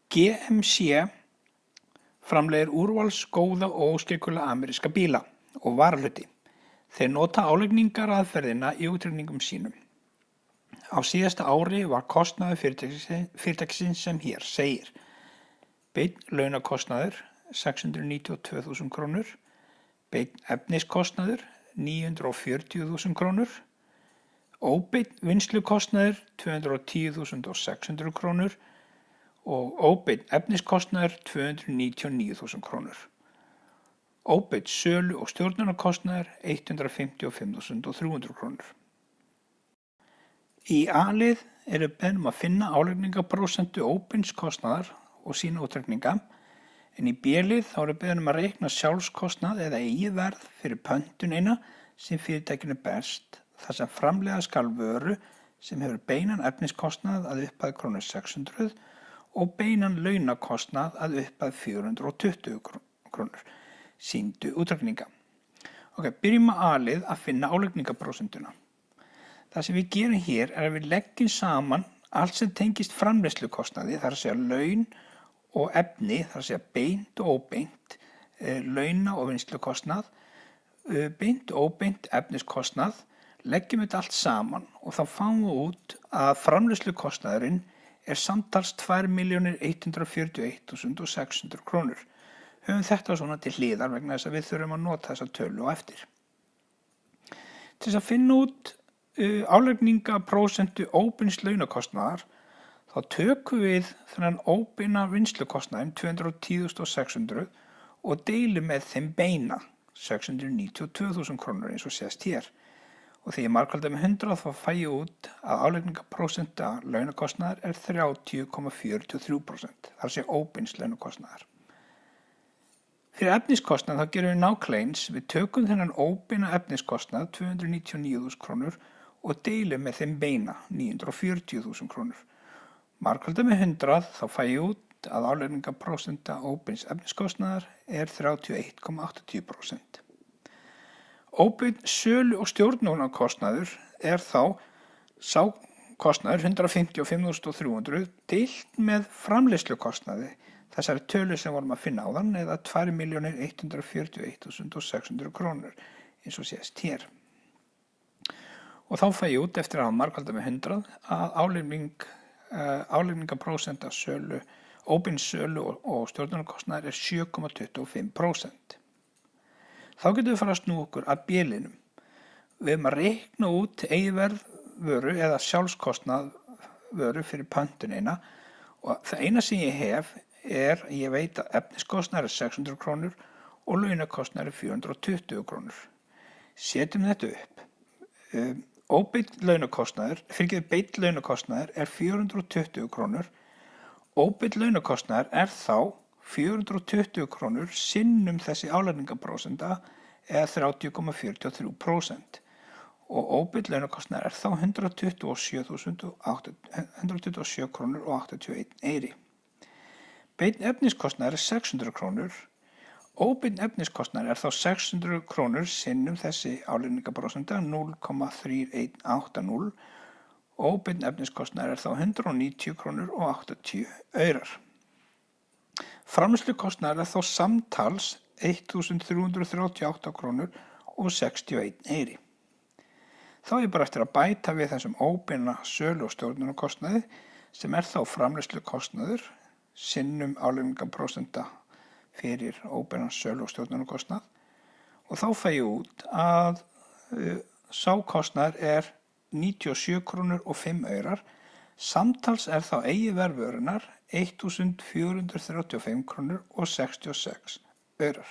GMC framleiðir úrvalsgóða og óskikulega ameríska bíla og varahluti. Þeir nota álagningaraðferðina í útreikningum sínum. Á síðasta ári var kostnaður fyrirtækisins sem hér segir: beinn launakostnaður 692.000 krónur, beinn efniskostnaður 940.000 krónur, óbeinn vinnslukostnaður 210.600 krónur og óbeinn efniskostnaður 299.000 krónur. Óbeinn sölu- og stjórnunarkostnaður 155.300 krónur. Í A-lið eru beðin að finna álagningaprósentu óbeins kostnaðar og sína útreikninga, en í B-lið þá eru beðin að reikna sjálfskostnað eða eigið verð fyrir pöntunina sem fyrirtækinu berst, þar sem framleiða skal vöru sem hefur beinan efniskostnað að upphæð krónur 600 og beinan launakostnað að upphæð 420 krónur. Sýndu útreikninga. Byrjum að A-lið að finna álagningaprósentuna. Það sem við gerum hér er að við leggjum saman allt sem tengist framleiðslukostnaði, þar að segja laun og efni, þar að segja beint og óbeint, launa- og vinnslukostnað, beint og óbeint efniskostnað, leggjum þetta allt saman og þá fáum við út að framleiðslukostnaðurinn er samtals 2.141.600 krónur. Höfum þetta svona til hliðar vegna þess að við þurfum að nota þessa tölu á eftir. Til þess að finna út álagningaprósentu óbeins launakostnaðar þá tökum við þennan óbeina vinnslukostnaðinn 210.600 og deilum með þeim beina 692.000 krónur eins og sést hér. Og þegar ég margfalda með 100 þá fæ ég út að álagningaprósenta launakostnaðar er 30,43%, þar sé óbeins launakostnaðar. Fyrir efniskostnað þá gerum við nákvæmlega eins, við tökum þennan óbeina efniskostnað 299.000 krónur og deilum með þeim beina 940.000 krónur. Margfalda með 100 þá fæ ég út að álagningaprósenta óbeins efniskostnaðar er 31,80%. Óbeinn sölu- og stjórnunarkostnaður er þá sá kostnaður 155.300 deilt með framleiðslukostnaði, þessari tölu sem vorum að finna áðan, eða 2.141.600 krónur eins og sést hér. Og þá fæ ég út eftir að margfalda með 100 að álagningaprósenta óbeins sölu- og stjórnunarkostnaður er 7,25%. Þá getum við fara að snúa okkur að B-liðnum. Við erum að reikna út eigið verð vöru eða sjálfskostnað vöru fyrir pöntunina og það eina sem ég hef er að ég veit að efniskostnaður er 600 krónur og launakostnaður er 420 krónur. Setjum þetta upp. Beinn launakostnaður er 420 krónur. Óbeinn launakostnaður er þá 420 krónur sinnum þessi álagningaprósenta eða 30,43% og óbeinn launakostnaður er þá 127 krónur og 81 eyri. Beinn efniskostnaður er 600 krónur. Óbeinn efniskostnaður er þá 600 krónur sinnum þessi álagningaprósenta 0,3180 og óbeinn efniskostnaður er þá 190 krónur og 80 aurar. Framleiðslukostnaður er þá samtals 1.338 krónur og 61 eyri. Þá er bara eftir að bæta við þessum óbeina sölu- og stjórnunarkostnaði sem er þá framleiðslukostnaður sinnum álagningaprósenta fyrir óbeinan sölu- og stjórnunarkostnað og þá fæ ég út að sá kostnaður er 97 krónur og 5 aurar. Samtals er þá eigið verð vörunnar 1.435 krónur og 66 aurar.